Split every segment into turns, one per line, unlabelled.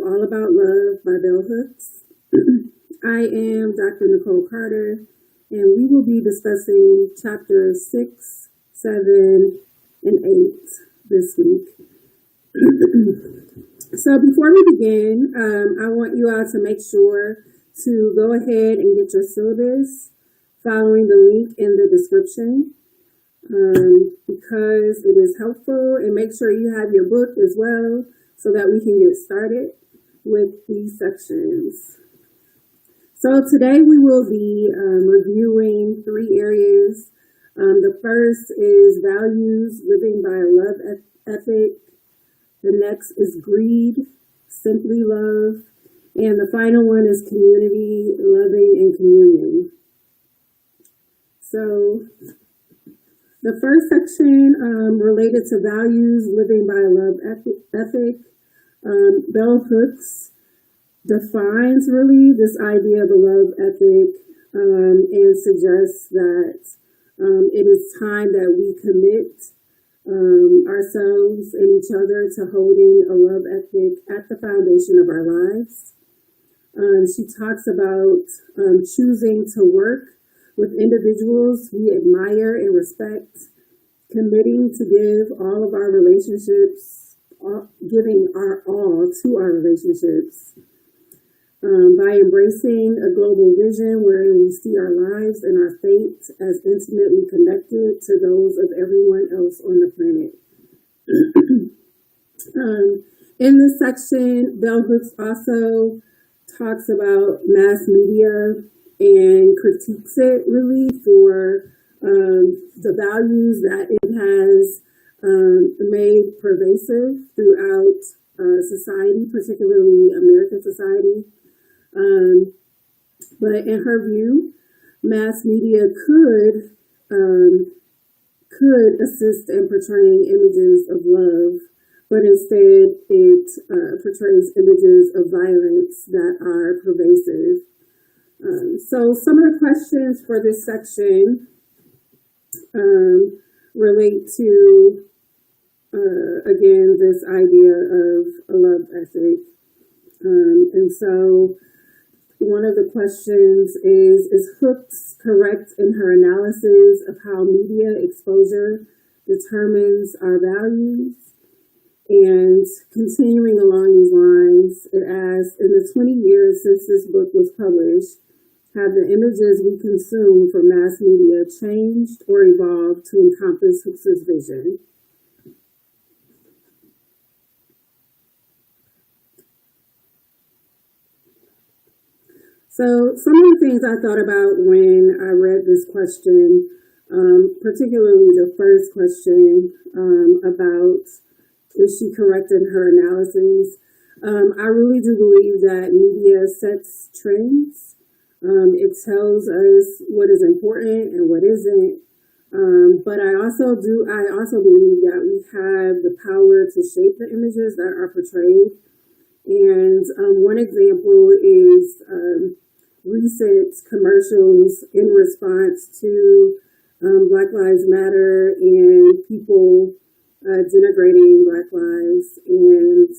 All About Love by Bell Hooks. I am Dr. Nicole Carter, and we will be discussing chapters 6, 7, and 8 this week. So before we begin, I want you all to make sure to go ahead and get your syllabus following the link in the description. Because it is helpful, and make sure you have your book as well so that we can get started with these sections. So today we will be reviewing 3 areas. The first is values, living by a love ethic. The next is greed, simply love. And the final one is community, loving, and communion. So the first section related to values, living by a love ethic. Bell Hooks defines really this idea of a love ethic and suggests that it is time that we commit ourselves and each other to holding a love ethic at the foundation of our lives. She talks about choosing to work with individuals we admire and respect, committing to give all of our relationships, giving our all to our relationships, by embracing a global vision where we see our lives and our fate as intimately connected to those of everyone else on the planet. In this section, Bell Hooks also talks about mass media and critiques it really for the values that it has made pervasive throughout society, particularly American society. But in her view, mass media could assist in portraying images of love, but instead it portrays images of violence that are pervasive. So some of the questions for this section relate to, again, this idea of a love ethic. And so one of the questions is Hooks correct in her analysis of how media exposure determines our values? And continuing along these lines, it asks, in the 20 years since this book was published, have the images we consume from mass media changed or evolved to encompass Hooks' vision? So some of the things I thought about when I read this question, particularly the first question about is she correct in her analysis? I really do believe that media sets trends. It tells us what is important and what isn't. But I also believe that we have the power to shape the images that are portrayed. And one example is recent commercials in response to Black Lives Matter and people denigrating Black lives, and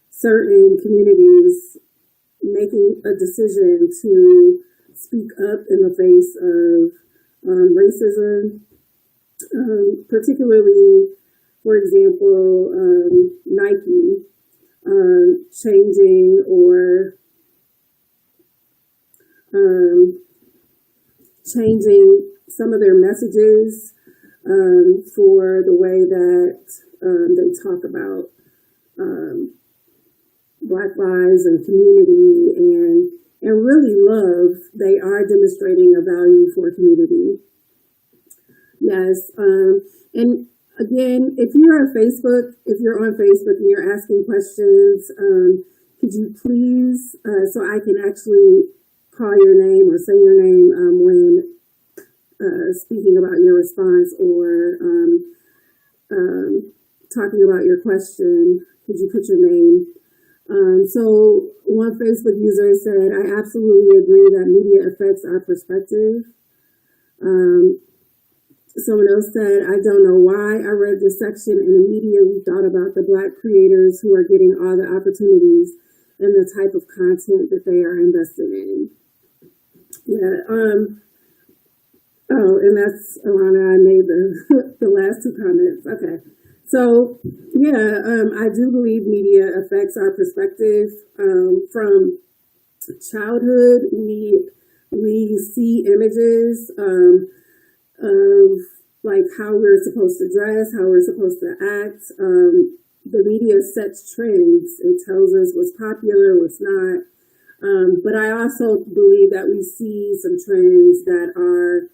certain communities making a decision to speak up in the face of racism, particularly, for example, Nike changing or changing some of their messages for the way that they talk about Black lives and community and really love. They are demonstrating a value for community. Yes, and again, if you're on Facebook and you're asking questions, could you please, so I can actually call your name or say your name when speaking about your response or talking about your question, could you put your name? So one Facebook user said, I absolutely agree that media affects our perspective. Someone else said, I don't know why I read this section and immediately thought about the Black creators who are getting all the opportunities and the type of content that they are invested in. Yeah. Oh, and that's Alana. I made the the last two comments. Okay. So yeah, I do believe media affects our perspective from childhood. We see images of like how we're supposed to dress, how we're supposed to act. The media sets trends. It tells us what's popular, what's not. But I also believe that we see some trends that are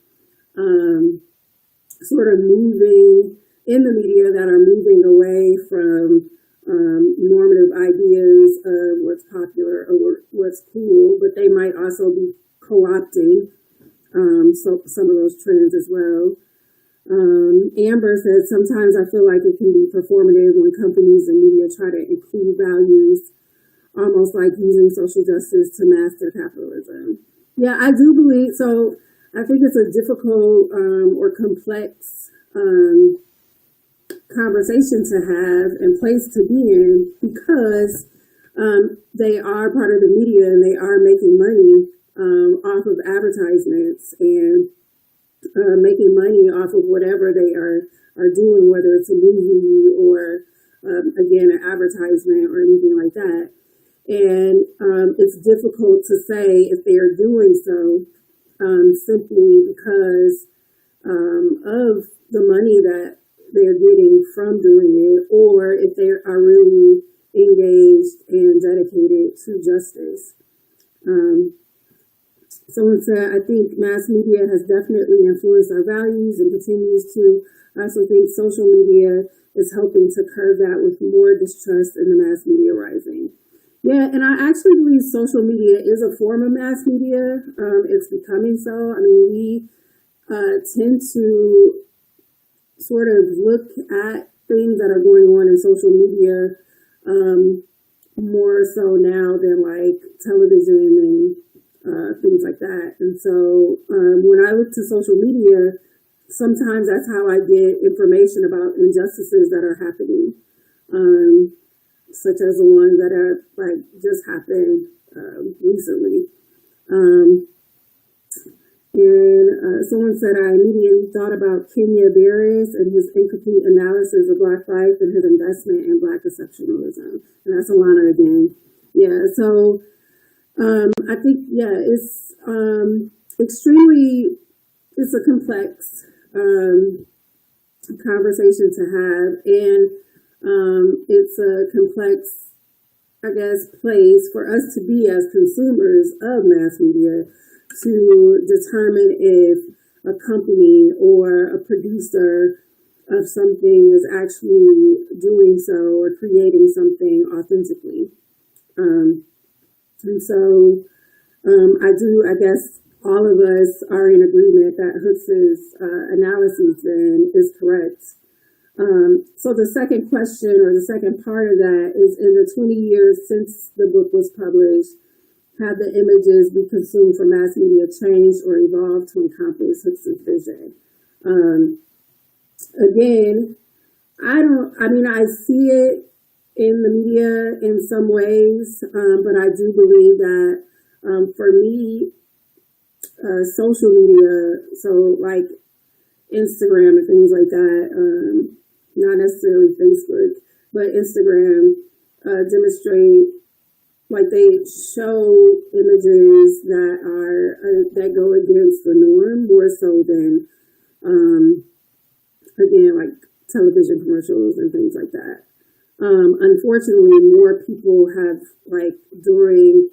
sort of moving in the media, that are moving away from normative ideas of what's popular or what's cool, but they might also be co-opting some of those trends as well. Amber said, sometimes I feel like it can be performative when companies and media try to include values, almost like using social justice to master capitalism. Yeah, I do believe so. I think it's a difficult or complex conversation to have and place to be in, because they are part of the media and they are making money off of advertisements and making money off of whatever they are doing, whether it's a movie or again an advertisement or anything like that. And it's difficult to say if they are doing so simply because of the money that they're getting from doing it, or if they are really engaged and dedicated to justice. Someone said, I think mass media has definitely influenced our values and continues to. I also think social media is helping to curb that with more distrust in the mass media rising. Yeah, and I actually believe social media is a form of mass media. It's becoming so. I mean, we tend to sort of look at things that are going on in social media more so now than like television and things like that. And so when I look to social media, sometimes that's how I get information about injustices that are happening, such as the ones that are like just happened recently. Someone said, I immediately thought about Kenya Barris and his incomplete analysis of Black life and his investment in Black exceptionalism. And that's Alana again. Yeah, so I think, yeah, it's it's a complex conversation to have. And it's a complex, I guess, place for us to be as consumers of mass media to determine if a company or a producer of something is actually doing so or creating something authentically. And so I guess all of us are in agreement that Hooks's analysis then is correct. So the second question, or the second part of that, is in the 20 years since the book was published, have the images we consume from mass media changed or evolved to encompass Hooks's vision? Again, I see it in the media in some ways, but I do believe that for me, social media, so like Instagram and things like that, not necessarily Facebook, but Instagram demonstrate, like they show images that are that go against the norm more so than again like television commercials and things like that. Unfortunately, more people have, like, during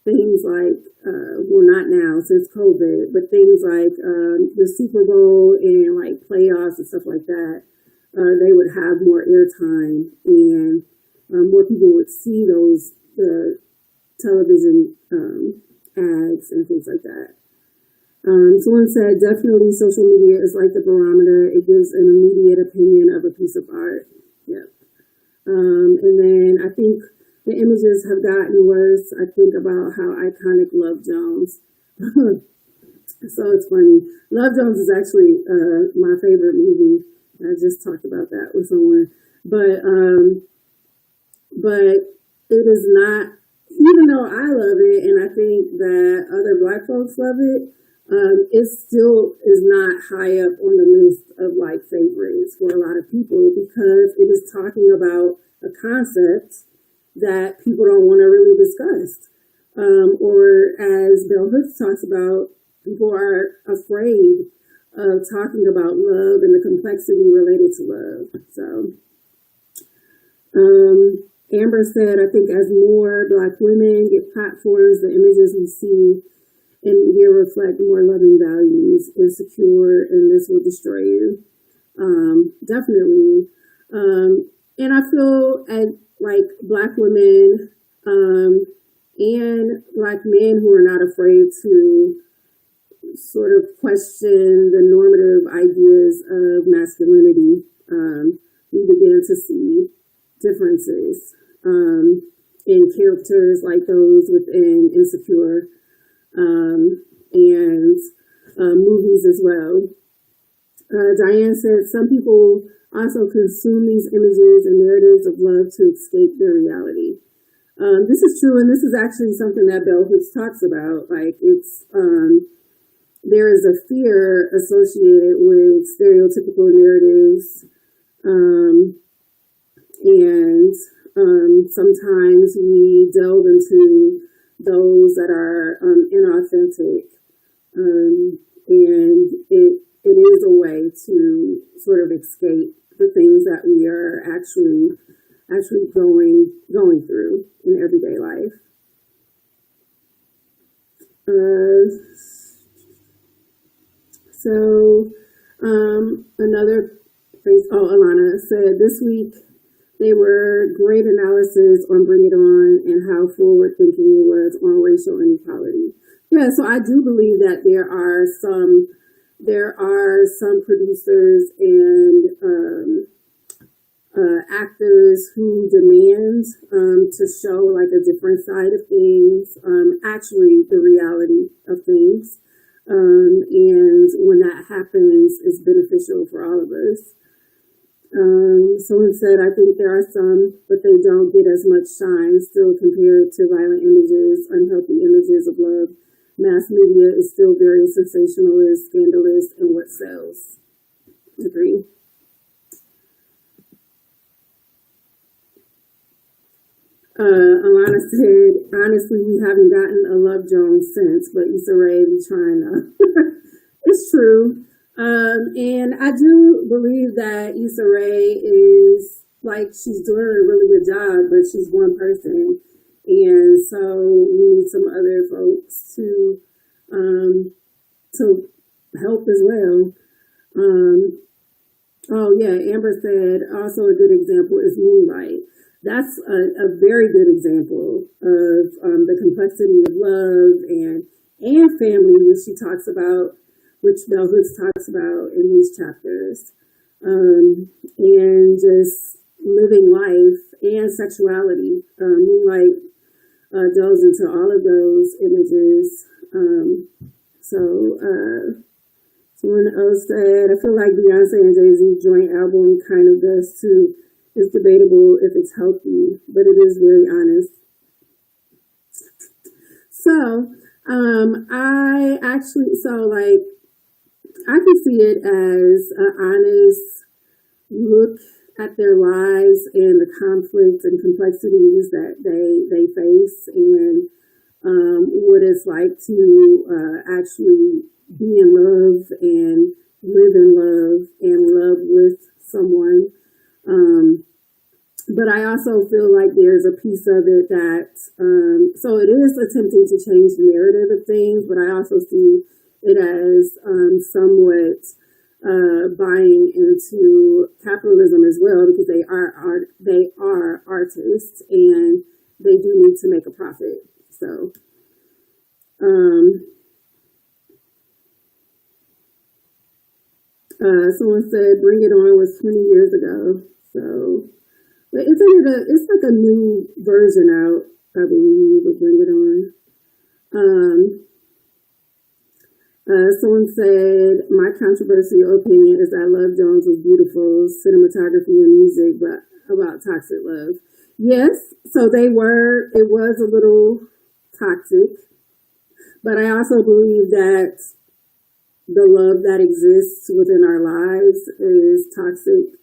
things like well, not now since COVID, but things like the Super Bowl and like playoffs and stuff like that, they would have more airtime and more people would see those television ads and things like that. Someone said, definitely social media is like the barometer. It gives an immediate opinion of a piece of art. Yep. And then I think the images have gotten worse. I think about how iconic Love Jones So it's funny. Love Jones is actually my favorite movie. I just talked about that with someone, but it is not. Even though I love it, and I think that other Black folks love it, it still is not high up on the list of like favorites for a lot of people because it is talking about a concept that people don't want to really discuss. Or as Bell Hooks talks about, people are afraid of talking about love and the complexity related to love. So, Amber said, I think as more Black women get platforms, the images we see and hear reflect more loving values, insecure, and this will destroy you. Definitely. And I feel like Black women and Black men who are not afraid to sort of question the normative ideas of masculinity, we begin to see differences in characters like those within Insecure and movies as well. Diane said some people also consume these images and narratives of love to escape their reality. This is true, and this is actually something that Bell Hooks talks about. Like it's there is a fear associated with stereotypical narratives, and sometimes we delve into those that are inauthentic, and it is a way to sort of escape the things that we are actually going through in everyday life. So another phrase, Alana said this week they were great analysis on Bring It On and how forward thinking it was on racial inequality. Yeah, so I do believe that there are some producers and actors who demand to show like a different side of things, actually the reality of things. And when that happens, it's beneficial for all of us. Someone said, I think there are some, but they don't get as much shine still compared to violent images, unhealthy images of love. Mass media is still very sensationalist, scandalous, and what sells. Agree. Alana said, honestly, we haven't gotten a Love Jones since, but Issa Rae be trying to. It's true. And I do believe that Issa Rae is like, she's doing a really good job, but she's one person. And so we need some other folks to help as well. Oh yeah, Amber said also a good example is Moonlight. That's a very good example of the complexity of love and family, which she talks about, which Bell Hooks talks about in these chapters, and just living life and sexuality. Moonlight delves into all of those images. Someone else said, I feel like Beyonce and Jay-Z joint album kind of does too. It's debatable if it's healthy, but it is very honest. So, I can see it as an honest look at their lives and the conflicts and complexities that they face, and what it's like to actually be in love and live in love and love with someone. But I also feel like there's a piece of it that, so it is attempting to change the narrative of things, but I also see it as somewhat buying into capitalism as well, because they are artists and they do need to make a profit. So, someone said Bring It On was 20 years ago. So, but it's like a new version out, I believe, of Bring It On. Someone said, my controversial opinion is that Love Jones was beautiful, cinematography and music, but about toxic love. Yes, so it was a little toxic, but I also believe that the love that exists within our lives is toxic.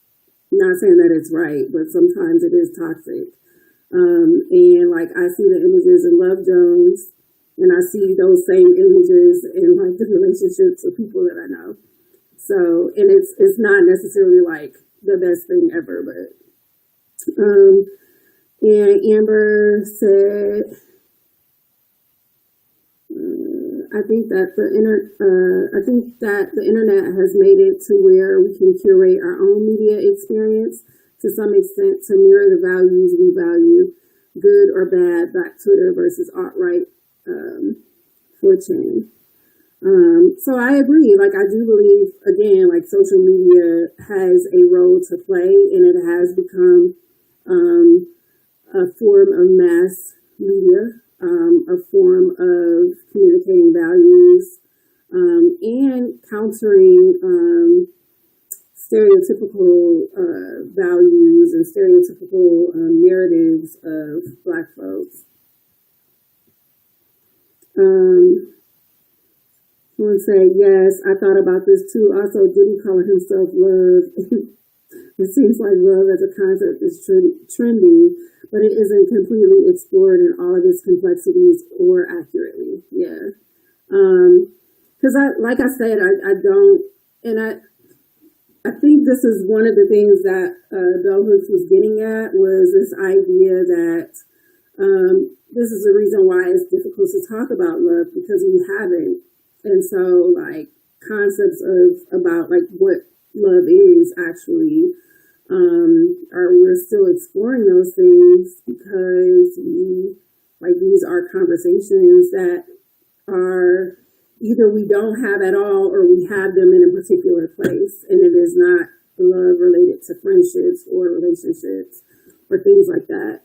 Not saying that it's right, but sometimes it is toxic. And like I see the images in Love Jones, and I see those same images in like the relationships of people that I know. So, and it's not necessarily like the best thing ever, but and Amber said, I think that the internet has made it to where we can curate our own media experience to some extent to mirror the values we value, good or bad, Black Twitter versus alt-right 4chan. So I agree. Like I do believe, again, like social media has a role to play, and it has become a form of mass media. A form of communicating values and countering stereotypical values and stereotypical narratives of Black folks. Someone say, yes, I thought about this too. Also, Diddy calling himself Love. It seems like love as a concept is trendy, but it isn't completely explored in all of its complexities or accurately. Yeah. Because like I said, I don't, and I think this is one of the things that Bell Hooks was getting at, was this idea that this is the reason why it's difficult to talk about love, because we haven't. And so like concepts about like what love is actually, we're still exploring those things, because these are conversations that are either we don't have at all or we have them in a particular place, and it is not love related to friendships or relationships or things like that.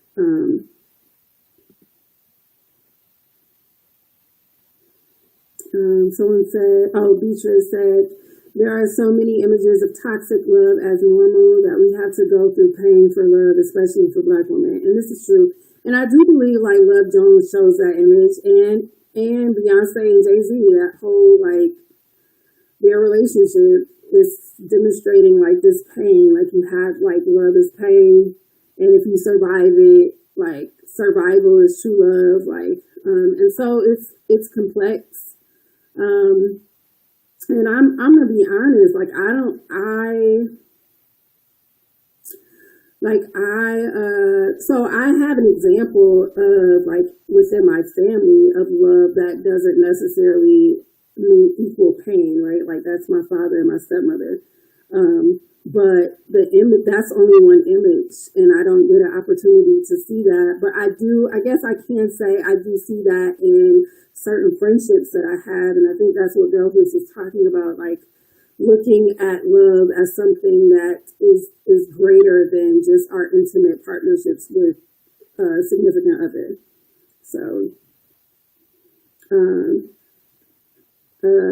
Someone said, Beatrice said, there are so many images of toxic love as normal that we have to go through pain for love, especially for Black women. And this is true. And I do believe like Love Jones shows that image, and Beyonce and Jay-Z, that whole like their relationship is demonstrating like this pain. Like you have like love is pain, and if you survive it, like survival is true love. Like and so it's complex. And I'm gonna be honest, so I have an example of like within my family of love that doesn't necessarily mean equal pain, right? Like that's my father and my stepmother. But the image, that's only one image, and I don't get an opportunity to see that. But I guess I can say I do see that in certain friendships that I have. And I think that's what Belvis is talking about, like looking at love as something that is greater than just our intimate partnerships with a significant other. So,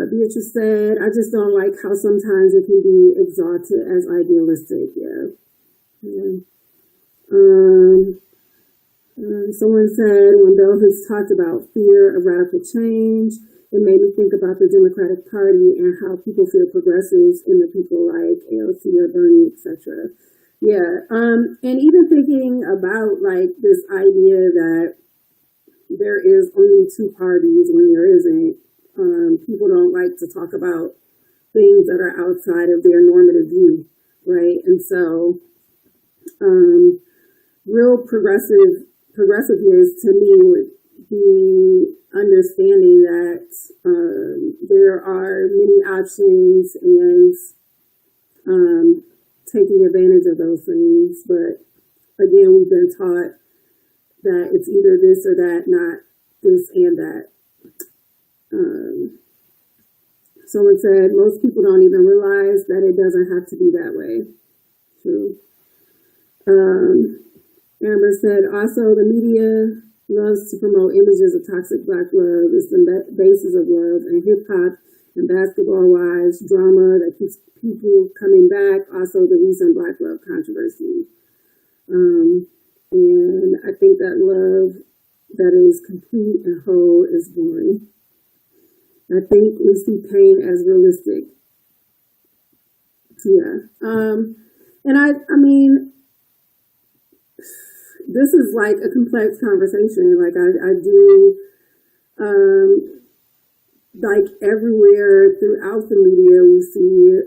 Beatrice said, I just don't like how sometimes it can be exalted as idealistic. Yeah. Someone said, when Bell has talked about fear of radical change, it made me think about the Democratic Party and how people feel progressives in the people like AOC or Bernie, etc. Yeah. And even thinking about like this idea that there is only two parties when there isn't. People don't like to talk about things that are outside of their normative view, right? And so, real progressiveness to me would be understanding that there are many options and taking advantage of those things. But again, we've been taught that it's either this or that, not this and that. Someone said, most people don't even realize that it doesn't have to be that way. True. Amber said, also the media loves to promote images of toxic Black love. It's the basis of love, and hip hop and basketball-wise, drama that keeps people coming back. Also, the recent Black love controversy. And I think that love that is complete and whole is boring. I think we see pain as realistic. Yeah. And I mean, this is like a complex conversation. Like I do, like everywhere throughout the media, we see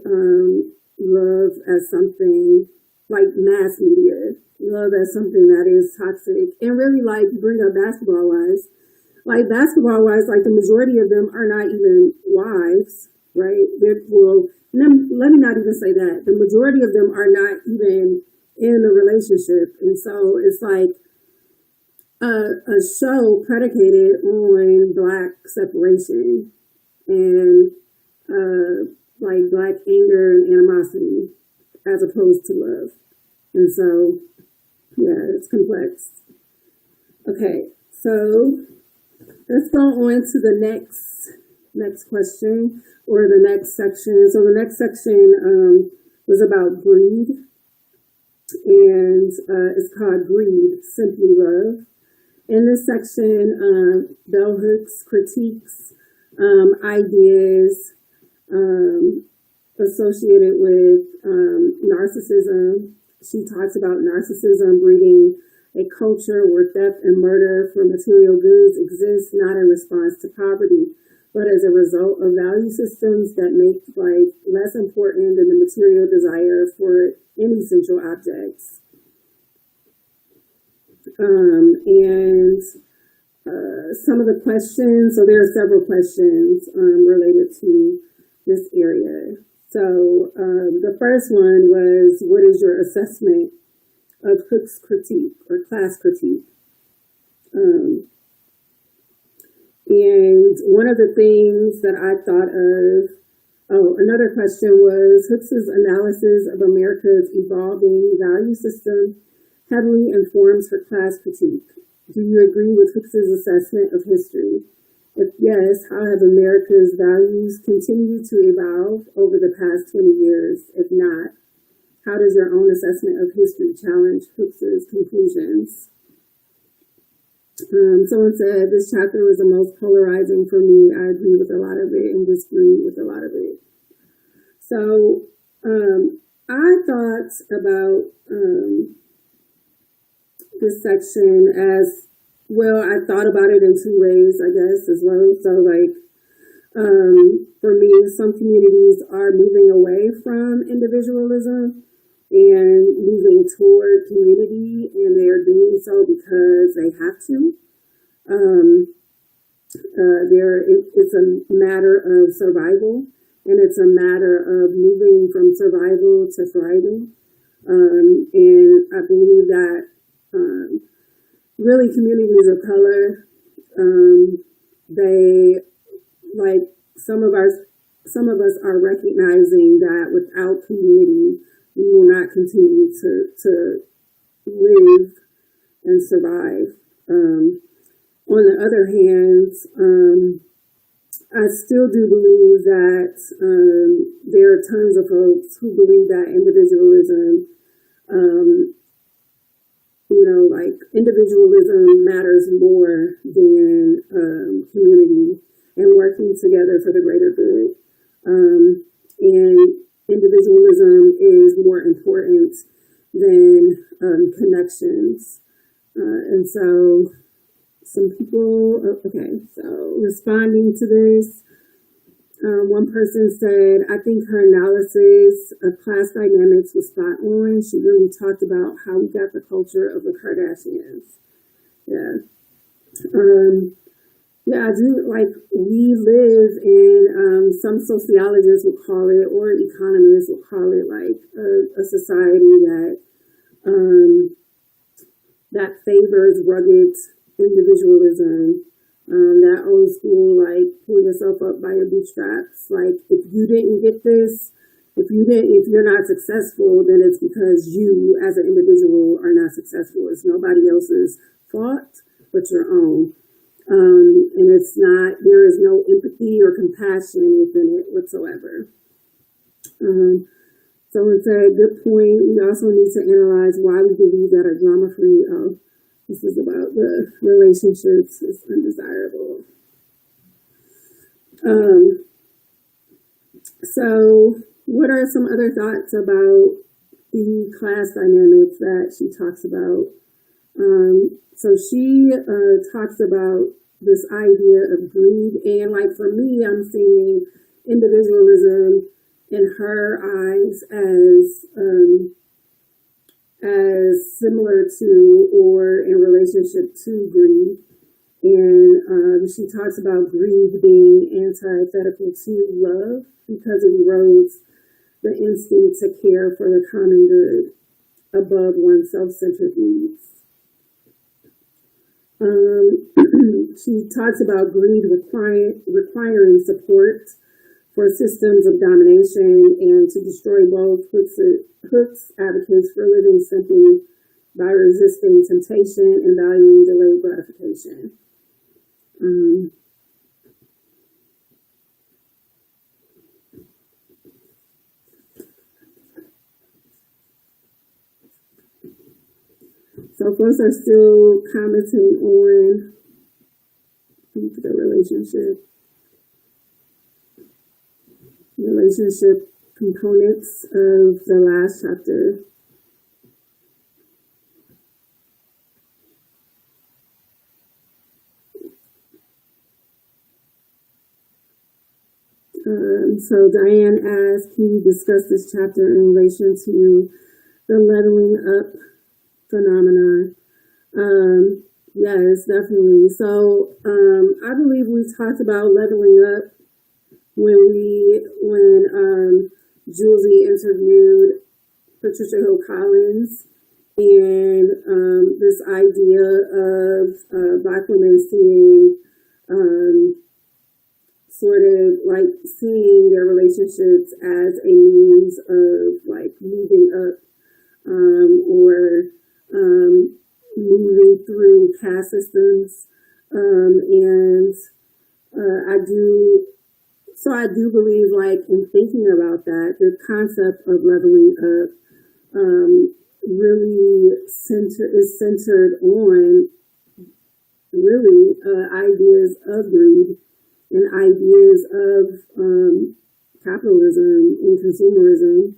love as something like mass media. Love as something that is toxic. And really, like, bring up basketball-wise. Like, basketball-wise, like, the majority of them are not even wives, right? Well, let me not even say that. The majority of them are not even in a relationship. And so it's like a show predicated on Black separation and like Black anger and animosity as opposed to love. And so, yeah, it's complex. Okay, so let's go on to the next question or the next section. So the next section was about greed, and it's called Greed, Simply Love. In this section, bell hooks critiques ideas associated with narcissism. She talks about narcissism breeding a culture where theft and murder for material goods exists not in response to poverty, but as a result of value systems that make life less important than the material desire for any essential objects. And some of the questions, so there are several questions related to this area. So the first one was, what is your assessment of Cook's critique or class critique? And one of the things that I thought of, another question was, Hooks' analysis of America's evolving value system heavily informs her class critique. Do you agree with Hooks' assessment of history? If yes, how have America's values continued to evolve over the past 20 years? If not, how does your own assessment of history challenge Hooks' conclusions? Someone said, this chapter was the most polarizing for me. I agree with a lot of it and disagree with a lot of it. So I thought about this section as, well, I thought about it in two ways, I guess, as well. So, like, for me, some communities are moving away from individualism and moving toward community, and they are doing so because they have to. It's a matter of survival, and it's a matter of moving from survival to thriving. And I believe that really communities of color, they, like, some of us are recognizing that without community, we will not continue to live and survive. On the other hand, I still do believe that there are tons of folks who believe that individualism, like individualism matters more than community and working together for the greater good. And individualism is more important than connections. And so some people, okay, so responding to this, one person said, I think her analysis of class dynamics was spot on. She really talked about how we got the culture of the Kardashians. Yeah. Yeah, I do, like, we live in, some sociologists will call it, or economists will call it, like, a society that favors rugged individualism. That old school, like, pull yourself up by your bootstraps. Like, if you didn't get this, if you're not successful, then it's because you as an individual are not successful. It's nobody else's fault but your own. And there is no empathy or compassion within it whatsoever. So it's a good point. We also need to analyze why we believe that a drama-free, this is about the relationships, is undesirable. So what are some other thoughts about the class dynamics that she talks about? So she talks about this idea of greed, and like for me, I'm seeing individualism in her eyes as similar to or in relationship to greed. And she talks about greed being antithetical to love because it erodes the instinct to care for the common good above one's self-centered needs. She talks about greed requiring support for systems of domination and to destroy both. Hooks advocates for living simply by resisting temptation and valuing delayed gratification. So folks are still commenting on the relationship components of the last chapter. So Diane asked, can you discuss this chapter in relation to the leveling up phenomena? Yes, definitely. So I believe we talked about leveling up when Julie interviewed Patricia Hill Collins, and this idea of Black women seeing sort of like seeing their relationships as a means of like moving up or moving through caste systems. And I do believe, like, in thinking about that, the concept of leveling up really is centered on really ideas of greed and ideas of capitalism and consumerism.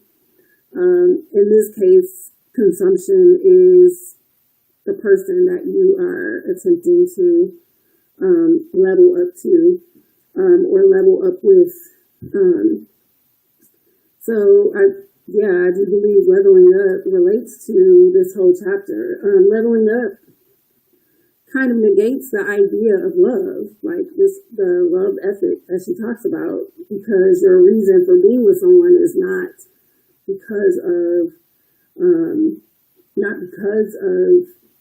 In this case, consumption is the person that you are attempting to level up to or level up with. I do believe leveling up relates to this whole chapter. Leveling up kind of negates the idea of love, like the love ethic that she talks about, because your reason for being with someone is not because of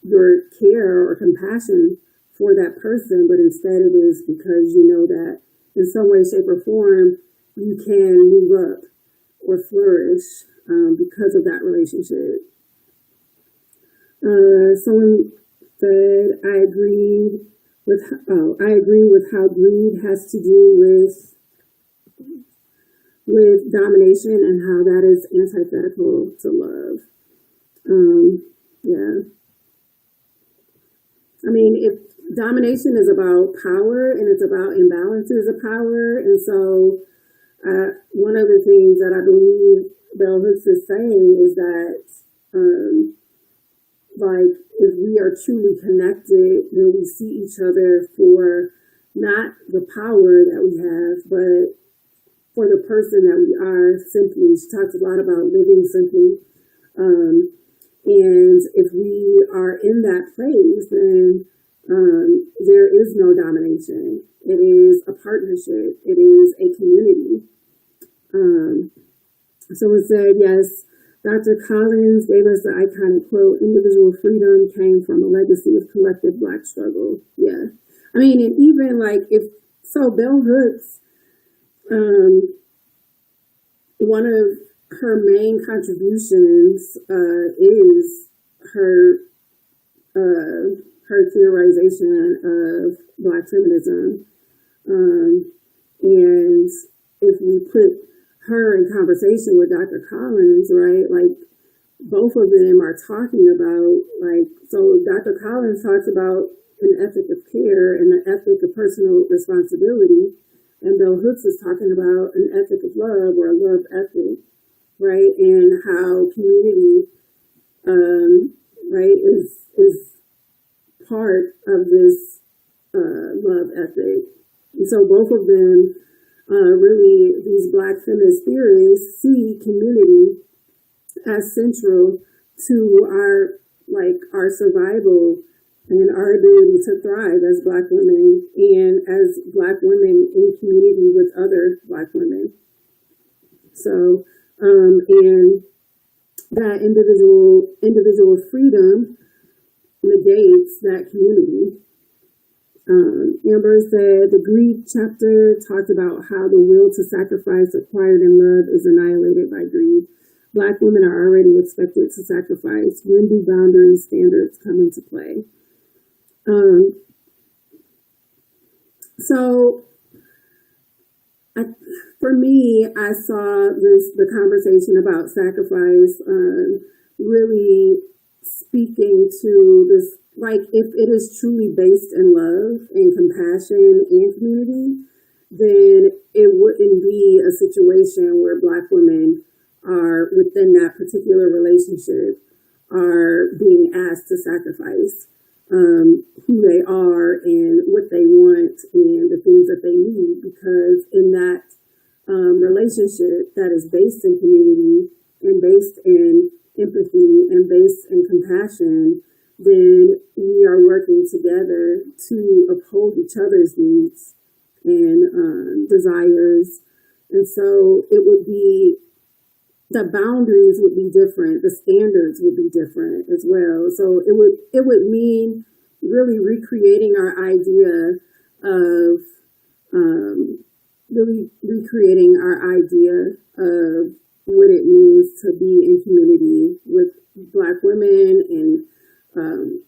your care or compassion for that person, but instead it is because you know that in some way, shape, or form you can move up or flourish because of that relationship. Someone said, I agree with how greed has to do with domination and how that is antithetical to love. I mean, if domination is about power and it's about imbalances of power, and so one of the things that I believe Bell Hooks is saying is that like if we are truly connected, then we see each other for not the power that we have, but for the person that we are simply. She talks a lot about living simply. And if we are in that place, then there is no domination. It is a partnership. It is a community. Someone said, yes, Dr. Collins gave us the iconic quote, individual freedom came from a legacy of collective Black struggle. Yeah. I mean, and even like Bell Hooks, one of her main contributions is her her theorization of Black feminism. And if we put her in conversation with Dr. Collins, right, like both of them are talking about, like, so Dr. Collins talks about an ethic of care and the ethic of personal responsibility, and Bell Hooks is talking about an ethic of love, or a love ethic, right, and how community, right, is part of this love ethic. And so both of them, really, these Black feminist theories see community as central to our survival and our ability to thrive as Black women and as Black women in community with other Black women. So, and that individual freedom negates that community. Amber said the greed chapter talked about how the will to sacrifice acquired in love is annihilated by greed. Black women are already expected to sacrifice. When do boundary standards come into play? For me, I saw the conversation about sacrifice really speaking to this, like, if it is truly based in love and compassion and community, then it wouldn't be a situation where Black women are within that particular relationship are being asked to sacrifice who they are and what they want and the things that they need, because in that relationship that is based in community and based in empathy and based in compassion, then we are working together to uphold each other's needs and desires. And so it would be, the boundaries would be different, the standards would be different as well. So it would mean really recreating our idea of what it means to be in community with Black women and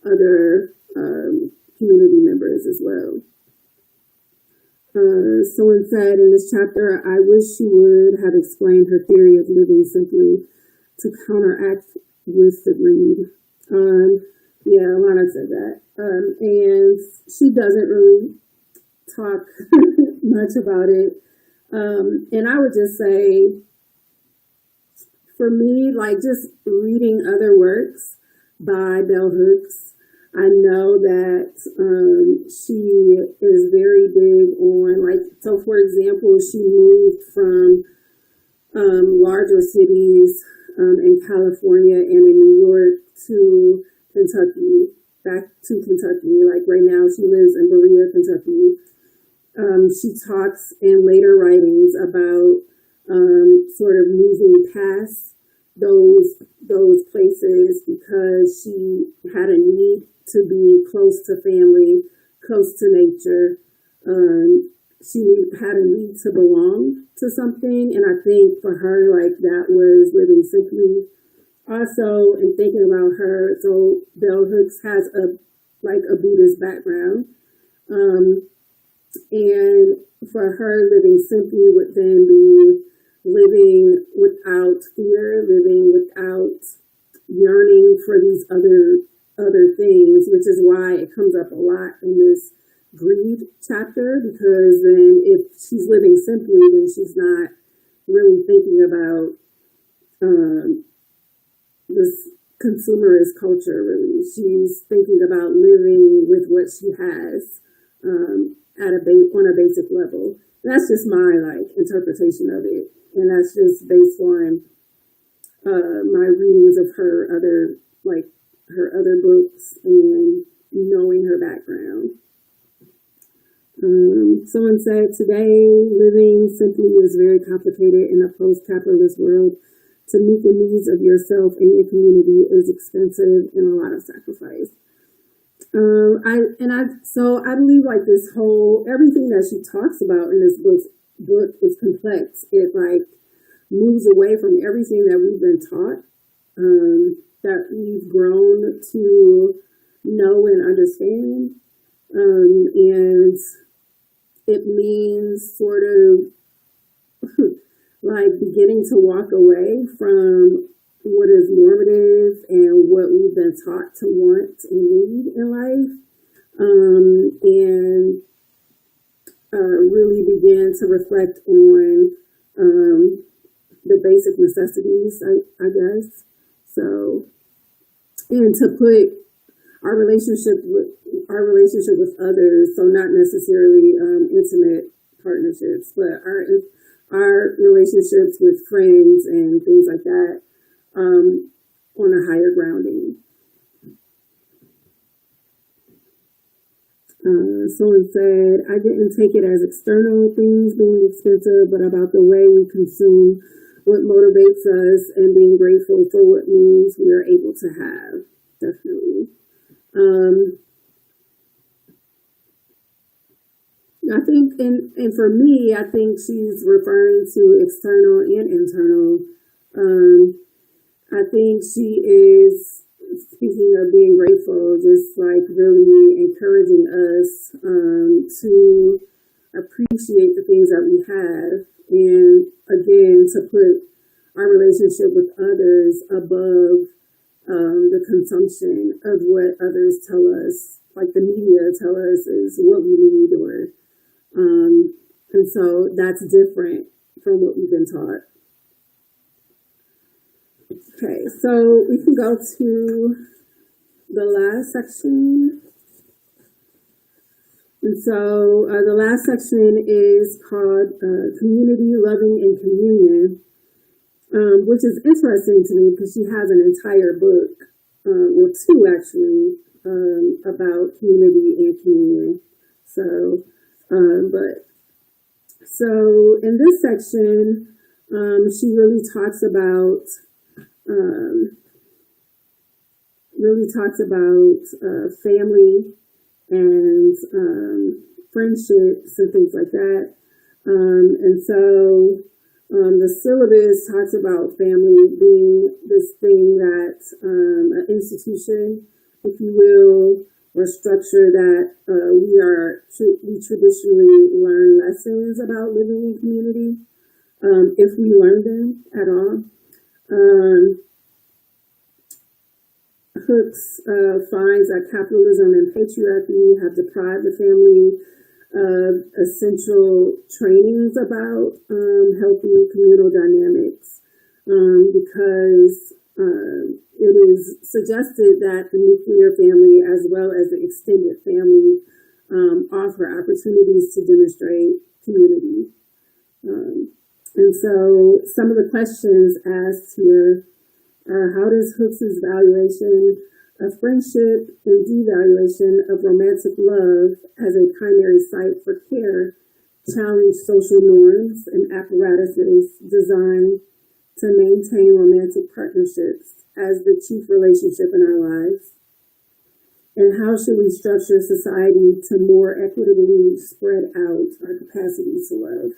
other community members as well. Someone said in this chapter, I wish she would have explained her theory of living simply to counteract with the greed. Yeah, Alana said that. And she doesn't really talk much about it. And I would just say, for me, like just reading other works by Bell Hooks, I know that she is very big on, like, so for example, she moved from larger cities in California and in New York to Kentucky, back to Kentucky. Like right now she lives in Berea, Kentucky. She talks in later writings about sort of moving past those places because she had a need to be close to family, close to nature. She had a need to belong to something, and I think for her, like, that was living simply. Also, in thinking about her, so Bell Hooks has a Buddhist background, and for her, living simply would then be living without fear, living without yearning for these other things, which is why it comes up a lot in this greed chapter, because then if she's living simply, then she's not really thinking about this consumerist culture, really. She's thinking about living with what she has on a basic level. That's just my interpretation of it, and that's just based on my readings of her other books and knowing her background. Someone said, today, living simply is very complicated in a post-capitalist world. To meet the needs of yourself and your community is expensive and a lot of sacrifice. I believe like this whole, everything that she talks about in this book is complex. It moves away from everything that we've been taught, that we've grown to know and understand. And it means sort of like beginning to walk away from what is normative and what we've been taught to want and need in life, and really begin to reflect on the basic necessities, I guess. So, and to put our relationship with others, so not necessarily intimate partnerships, but our relationships with friends and things like that, on a higher grounding. Someone said, I didn't take it as external things being expensive, but about the way we consume what motivates us and being grateful for what means we are able to have. Definitely. I think, and for me, I think she's referring to external and internal. I think she is speaking of being grateful, just like really encouraging us to appreciate the things that we have, and again, to put our relationship with others above the consumption of what others tell us, like the media tell us is what we need, or and so that's different from what we've been taught. Okay, so we can go to the last section. And so the last section is called Community, Loving, and Communion, which is interesting to me because she has an entire book, well, two actually, about community and communion. So, so in this section, she really talks about family and friendships and things like that. And so the syllabus talks about family being this thing that an institution, if you will, or structure that we traditionally learn lessons about living in community, if we learn them at all. Hooks finds that capitalism and patriarchy have deprived the family of essential trainings about healthy communal dynamics, because it is suggested that the nuclear family as well as the extended family offer opportunities to demonstrate community. And so some of the questions asked here are, how does Hooks' valuation of friendship and devaluation of romantic love as a primary site for care challenge social norms and apparatuses designed to maintain romantic partnerships as the chief relationship in our lives? And how should we structure society to more equitably spread out our capacity to love?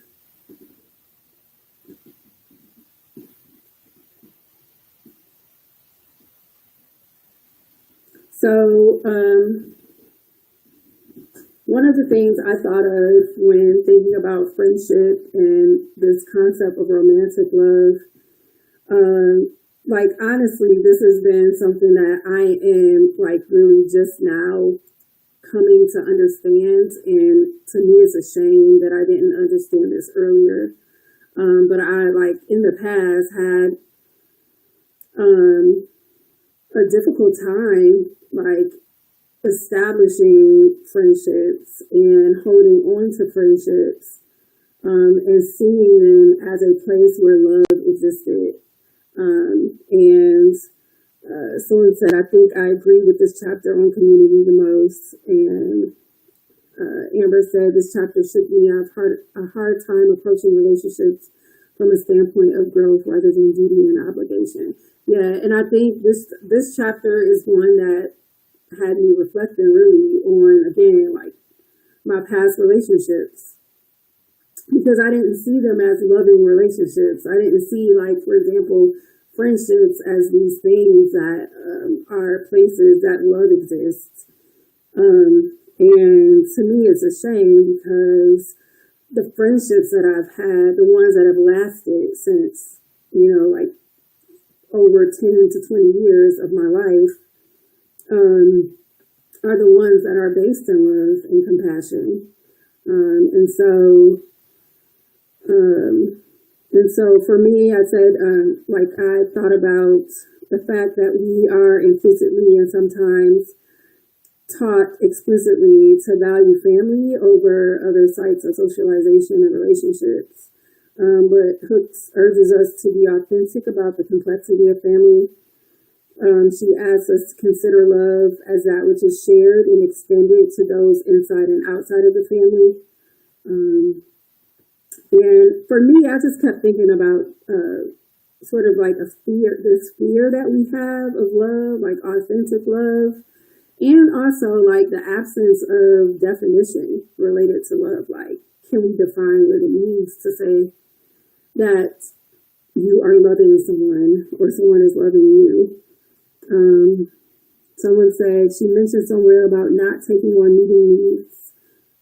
So one of the things I thought of when thinking about friendship and this concept of romantic love, like honestly, this has been something that I am like really just now coming to understand, and to me it's a shame that I didn't understand this earlier. But I, like in the past, had a difficult time like establishing friendships and holding on to friendships, and seeing them as a place where love existed. And someone said, I think I agree with this chapter on community the most. And Amber said, this chapter shook me. I've had a hard time approaching relationships from a standpoint of growth rather than duty and obligation. Yeah, and I think this chapter is one that had me reflecting really on, again, like my past relationships, because I didn't see them as loving relationships. I didn't see, like, for example, friendships as these things that are places that love exists. And to me, it's a shame because the friendships that I've had, the ones that have lasted since, like over 10 to 20 years of my life, are the ones that are based in love and compassion. And so for me, I said, I thought about the fact that we are implicitly and sometimes taught explicitly to value family over other sites of socialization and relationships. But Hooks urges us to be authentic about the complexity of family. She asks us to consider love as that which is shared and extended to those inside and outside of the family. And for me, I just kept thinking about sort of like this fear that we have of love, like authentic love, and also like the absence of definition related to love. Like, can we define what it means to say that you are loving someone or someone is loving you? Someone said, she mentioned somewhere about not taking on meeting needs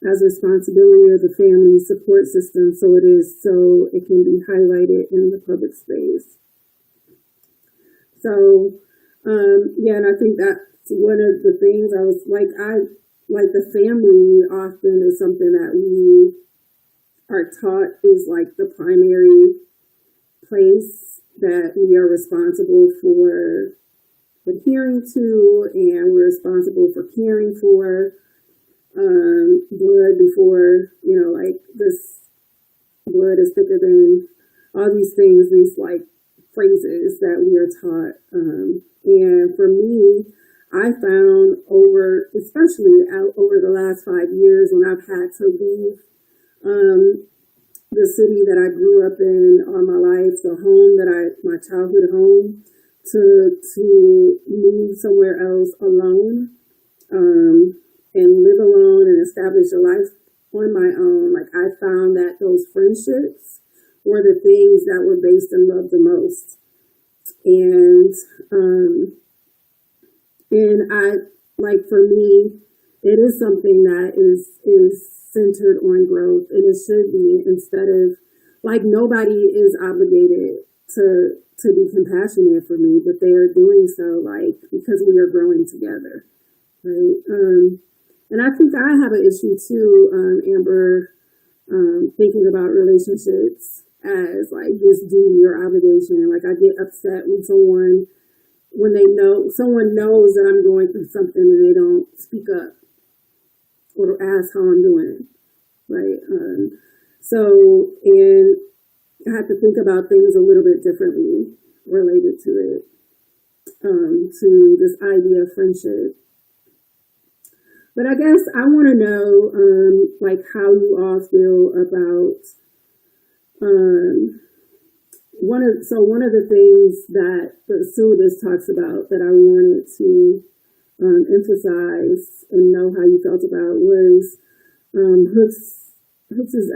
as responsibility of the family support system, so it can be highlighted in the public space. So, and I think that's one of the things the family often is something that we are taught is like the primary place that we are responsible for adhering to, and we're responsible for caring for. Blood before, this blood is thicker than all these things, these like phrases that we are taught. And for me, I found especially over the last 5 years when I've had to leave the city that I grew up in all my life, the home my childhood home, to move somewhere else alone, and live alone and establish a life on my own. Like, I found that those friendships were the things that were based in love the most. And for me, it is something that is centered on growth, and it should be, instead of, like, nobody is obligated to be compassionate for me, but they are doing so, like, because we are growing together, right? And I think I have an issue too, Amber, thinking about relationships as like this duty or obligation. Like, I get upset when someone knows that I'm going through something and they don't speak up or ask how I'm doing, right? And I have to think about things a little bit differently related to it, to this idea of friendship. But I guess I want to know, how you all feel about one of the things that the syllabus talks about that I wanted to emphasize and know how you felt about was Hooks'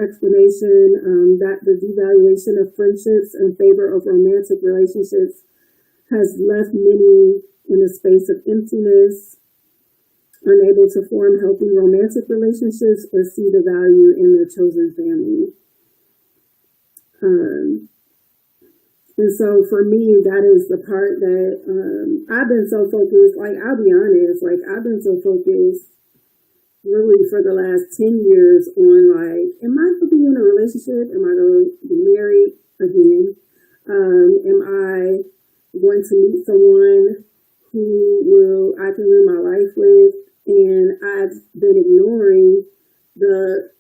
explanation that the devaluation of friendships in favor of romantic relationships has left many in a space of emptiness, unable to form healthy romantic relationships or see the value in their chosen family. And so for me, that is the part that I've been so focused, like, I'll be honest, like, I've been so focused really for the last 10 years on, like, am I going to be in a relationship? Am I going to be married again? Am I going to meet someone who I can live my life with? And I've been ignoring the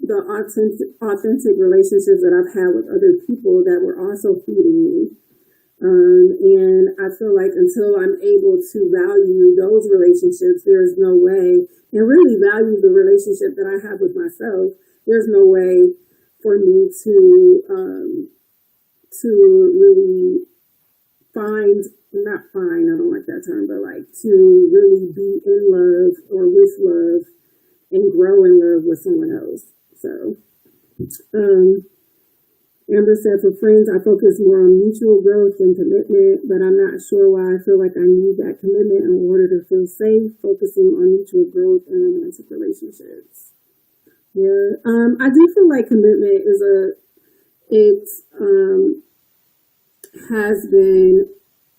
authentic relationships that I've had with other people that were also feeding me. And I feel like until I'm able to value those relationships, there's no way, and really value the relationship that I have with myself, there's no way for me to really I don't like that term, but like to really be in love or with love and grow in love with someone else. So, Amber said, for friends, I focus more on mutual growth than commitment, but I'm not sure why I feel like I need that commitment in order to feel safe, focusing on mutual growth and romantic relationships. Yeah, I do feel like commitment is it has been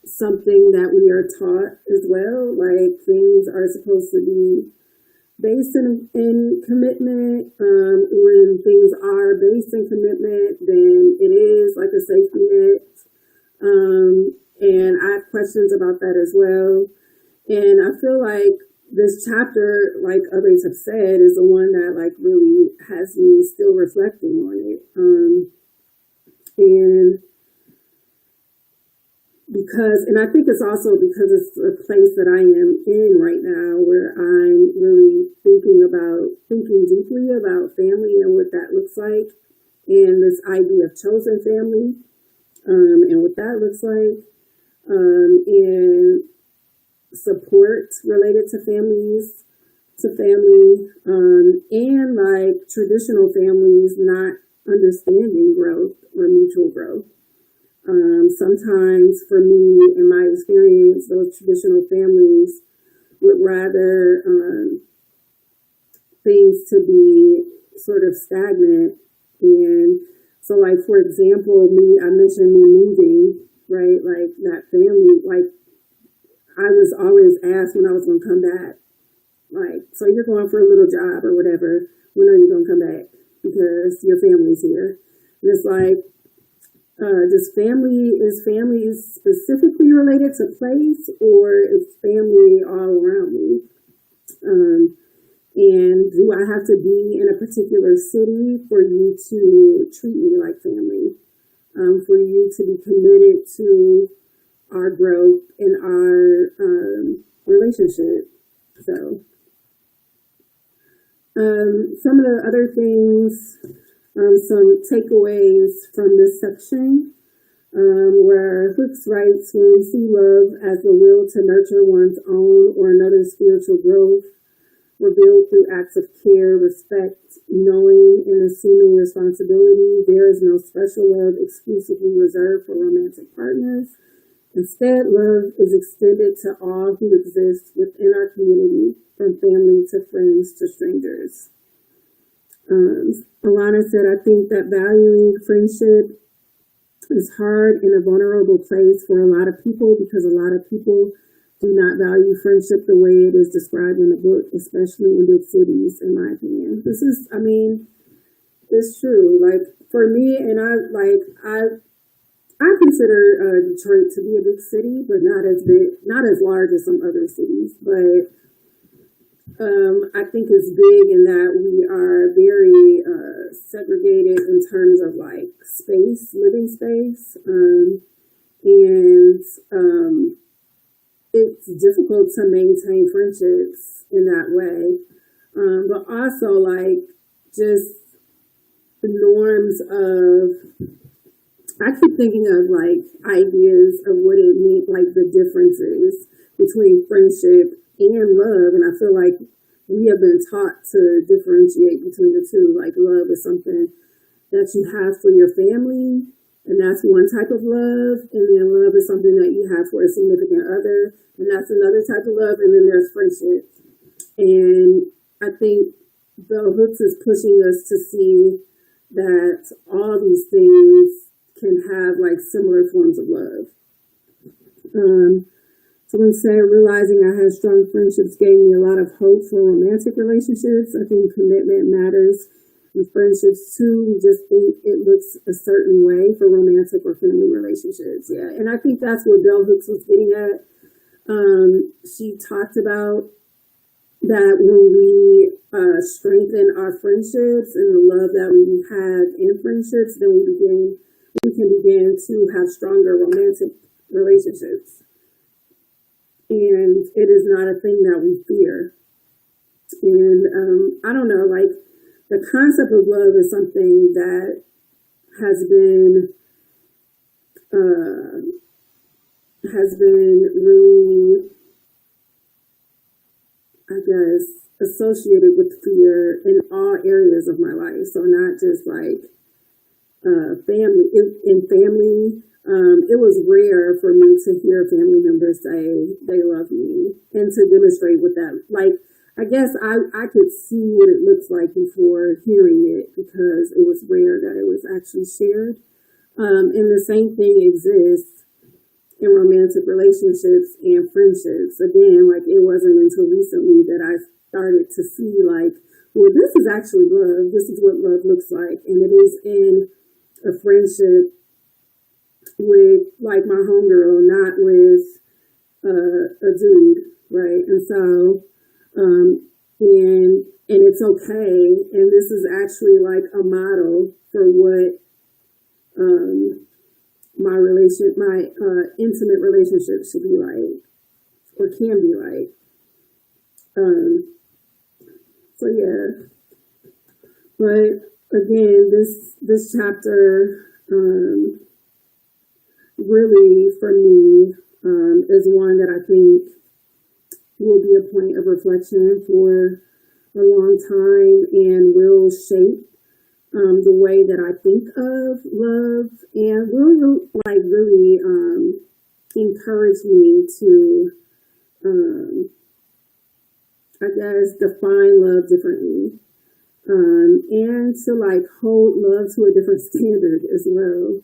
something that we are taught as well. Like things are supposed to be based in commitment. When things are based in commitment, then it is like a safety net. And I have questions about that as well. And I feel like this chapter, like others have said, is the one that like really has me still reflecting on it. And I think it's also because it's a place that I am in right now where I'm really thinking deeply about family and what that looks like, and this idea of chosen family, and what that looks like, and support related to family, and like traditional families not understanding growth or mutual growth. Sometimes for me, in my experience, those traditional families would rather things to be sort of stagnant. And so like, for example, I mentioned me moving, right? Like that family, like I was always asked when I was going to come back, like, so you're going for a little job or whatever, when are you going to come back? Because your family's here. And it's like, is family specifically related to place, or is family all around me? And do I have to be in a particular city for you to treat me like family? For you to be committed to our growth and our relationship? So, some of the other things, some takeaways from this section, where Hooks writes, when we see love as the will to nurture one's own or another's spiritual growth, revealed through acts of care, respect, knowing, and assuming responsibility, there is no special love exclusively reserved for romantic partners. Instead, love is extended to all who exist within our community, from family to friends to strangers. Alana said, I think that valuing friendship is hard in a vulnerable place for a lot of people, because a lot of people do not value friendship the way it is described in the book, especially in big cities, in my opinion. It's true. Like for me, and I consider Detroit to be a big city, but not as big, not as large as some other cities. But I think it's big in that we are very segregated in terms of like space, living space, and it's difficult to maintain friendships in that way. But also like just the norms of, I keep thinking of like ideas of what it means, like the differences between friendship and love. And I feel like we have been taught to differentiate between the two. Like love is something that you have for your family, and that's one type of love. And then love is something that you have for a significant other, and that's another type of love. And then there's friendship. And I think Bell Hooks is pushing us to see that all these things can have like similar forms of love. Someone said, realizing I had strong friendships gave me a lot of hope for romantic relationships. I think commitment matters in friendships too. We just think it looks a certain way for romantic or family relationships. Yeah, and I think that's what Bell Hooks was getting at. She talked about that when we strengthen our friendships and the love that we have in friendships, then we can begin to have stronger romantic relationships. And it is not a thing that we fear. And I don't know, like the concept of love is something that has been really, I guess, associated with fear in all areas of my life. So not just like family. It was rare for me to hear family members say they love me and to demonstrate with that. Like, I guess I could see what it looks like before hearing it because it was rare that it was actually shared. And the same thing exists in romantic relationships and friendships. Again, like it wasn't until recently that I started to see like, well, this is actually love. This is what love looks like. And it is in a friendship with like my homegirl, not with a dude, right? And so, and it's okay. And this is actually like a model for what my intimate relationship should be like, or can be like. So yeah, but again, this chapter, really for me, is one that I think will be a point of reflection for a long time and will shape the way that I think of love and will really encourage me to, I guess, define love differently, and to like hold love to a different standard as well.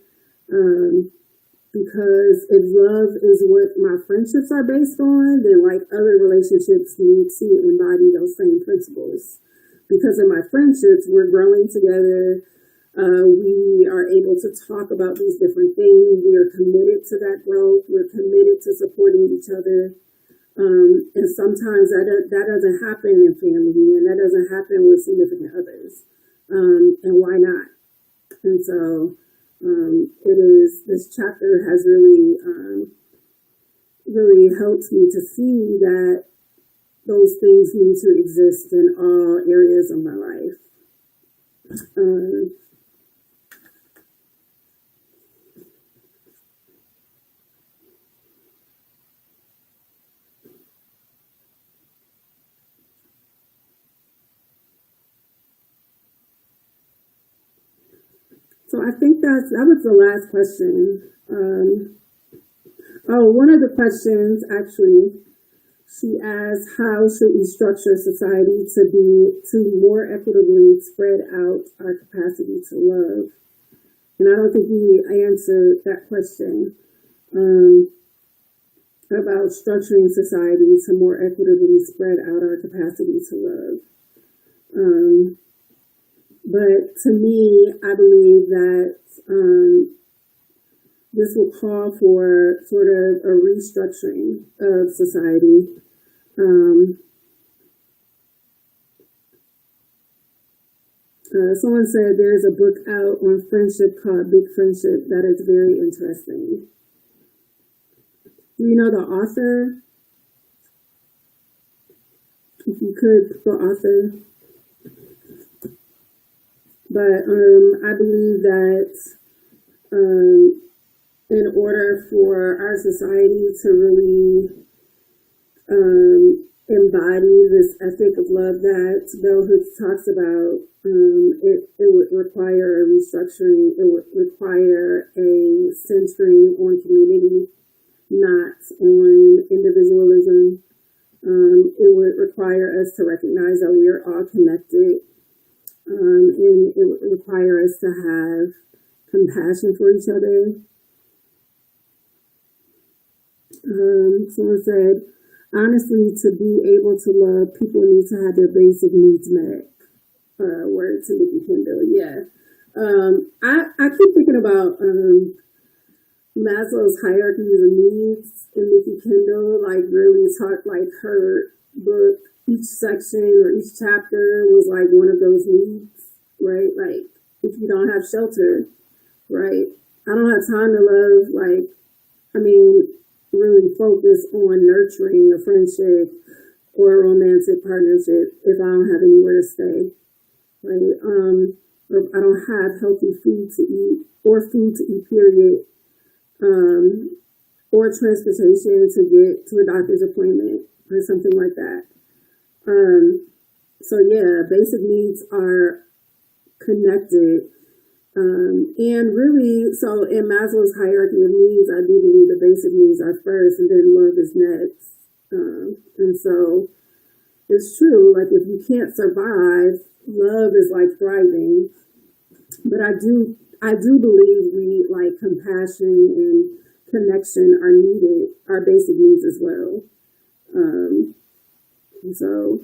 Because if love is what my friendships are based on, then like other relationships need to embody those same principles. Because in my friendships, we're growing together. We are able to talk about these different things. We are committed to that growth. We're committed to supporting each other. And sometimes that doesn't happen in family, and that doesn't happen with significant others. And why not? And so this chapter has really, really helped me to see that those things need to exist in all areas of my life. So I think that was the last question. One of the questions actually, she asked, how should we structure society to more equitably spread out our capacity to love? And I don't think we answered that question about structuring society to more equitably spread out our capacity to love. But to me, I believe that this will call for sort of a restructuring of society. Someone said there's a book out on friendship called Big Friendship that is very interesting. Do you know the author? If you could, the author. But I believe that in order for our society to really embody this ethic of love that Bell Hooks talks about, it would require a restructuring. It would require a centering on community, not on individualism. It would require us to recognize that we are all connected. And it would require us to have compassion for each other. Someone said, honestly, to be able to love, people need to have their basic needs met. Word to Nikki Kendall. Yeah. I keep thinking about Maslow's hierarchies of needs in Nikki Kendall, like really taught like her book. Each section or each chapter was like one of those needs, right? Like if you don't have shelter, right? I don't have time to love, really focus on nurturing a friendship or a romantic partnership if I don't have anywhere to stay, right? Or if I don't have healthy food to eat or food to eat, period. Or transportation to get to a doctor's appointment or something like that. So yeah, basic needs are connected And really, so in Maslow's hierarchy of needs, I do believe the basic needs are first and then love is next. And so it's true, like if you can't survive, love is like thriving. But I do believe we like compassion and connection are needed, are basic needs as well. And so,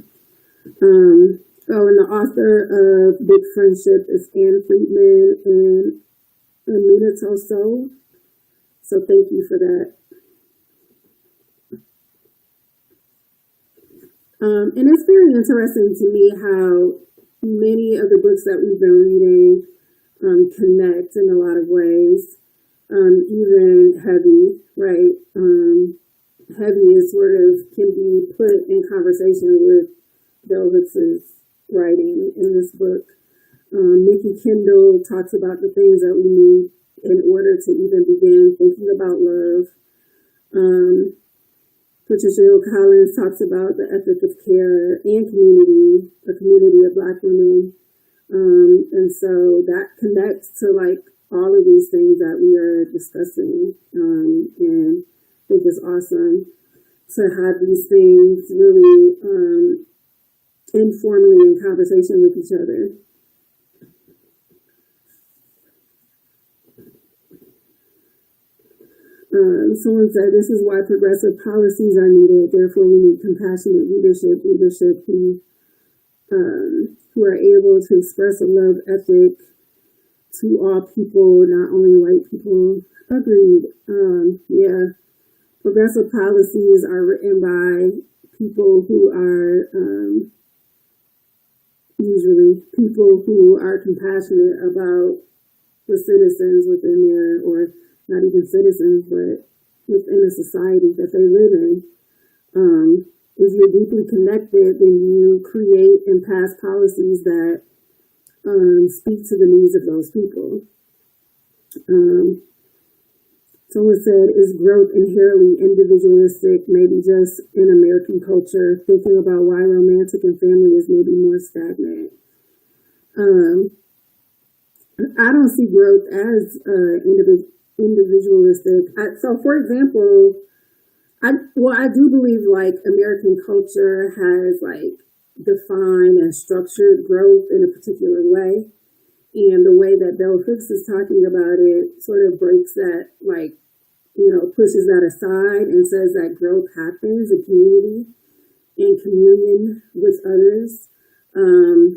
and the author of Big Friendship is Anne Friedman and Amina Tosso. So thank you for that. And it's very interesting to me how many of the books that we've been reading connect in a lot of ways, even heavy, right? Heavy is sort of can be put in conversation with Bell Hooks's writing in this book. Nikki Kendall talks about the things that we need in order to even begin thinking about love. Patricia Hill Collins talks about the ethic of care and community, a community of Black women. And so that connects to like all of these things that we are discussing. And I think it's awesome to have these things really informally in conversation with each other. Someone said, this is why progressive policies are needed. Therefore, we need compassionate leadership who are able to express a love ethic to all people, not only white people. Agreed. Yeah. Progressive policies are written by people who are usually people who are compassionate about the citizens within their, or not even citizens, but within the society that they live in. If you're deeply connected, then you create and pass policies that speak to the needs of those people. Someone said, is growth inherently individualistic, maybe just in American culture, thinking about why romantic and family is maybe more stagnant? I don't see growth as individualistic. So, for example, I do believe like American culture has like defined and structured growth in a particular way. And the way that Bell Hooks is talking about it sort of breaks that, like, pushes that aside and says that growth happens in community and communion with others. And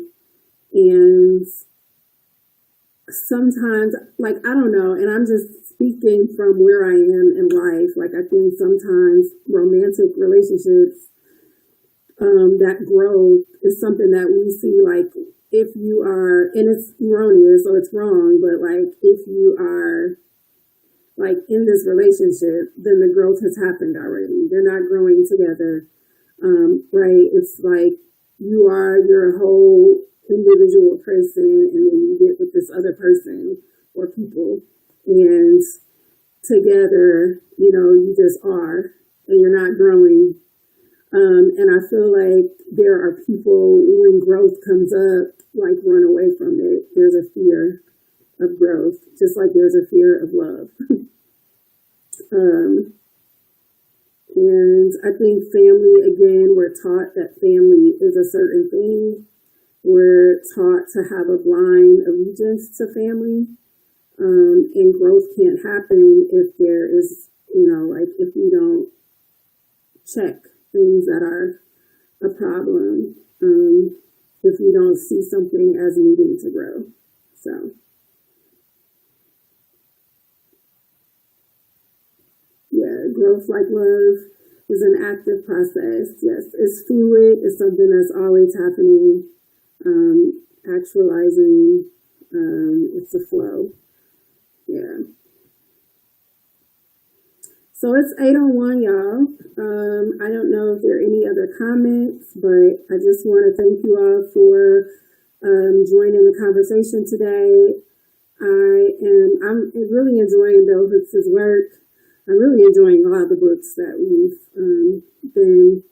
sometimes, like, I don't know, and I'm just speaking from where I am in life. Like, I think sometimes romantic relationships, that growth is something that we see, like, if you are, and it's erroneous, so it's wrong, but like if you are like in this relationship, then the growth has happened already. They're not growing together, right? It's like you're a whole individual person, and then you get with this other person or people, and together, you just are, and you're not growing. And I feel like there are people, when growth comes up, like run away from it. There's a fear of growth, just like there's a fear of love. And I think family, again, we're taught that family is a certain thing. We're taught to have a blind allegiance to family. And growth can't happen if there is, like if we don't check things that are a problem, if we don't see something as needing to grow. So, yeah, growth like love is an active process. Yes, it's fluid. It's something that's always happening, actualizing. It's a flow. Yeah. So it's 8:01, y'all. I don't know if there are any other comments, but I just want to thank you all for joining the conversation today. I'm really enjoying Bell Hooks' work. I'm really enjoying all the books that we've been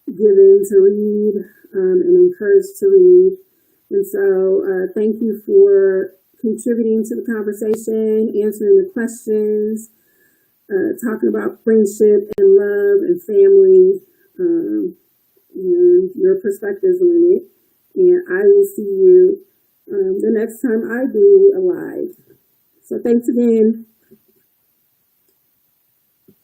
given to read and encouraged to read. And so thank you for contributing to the conversation, answering the questions, talking about friendship and love and family, and your perspectives on it. And I will see you the next time I do a live. So thanks again.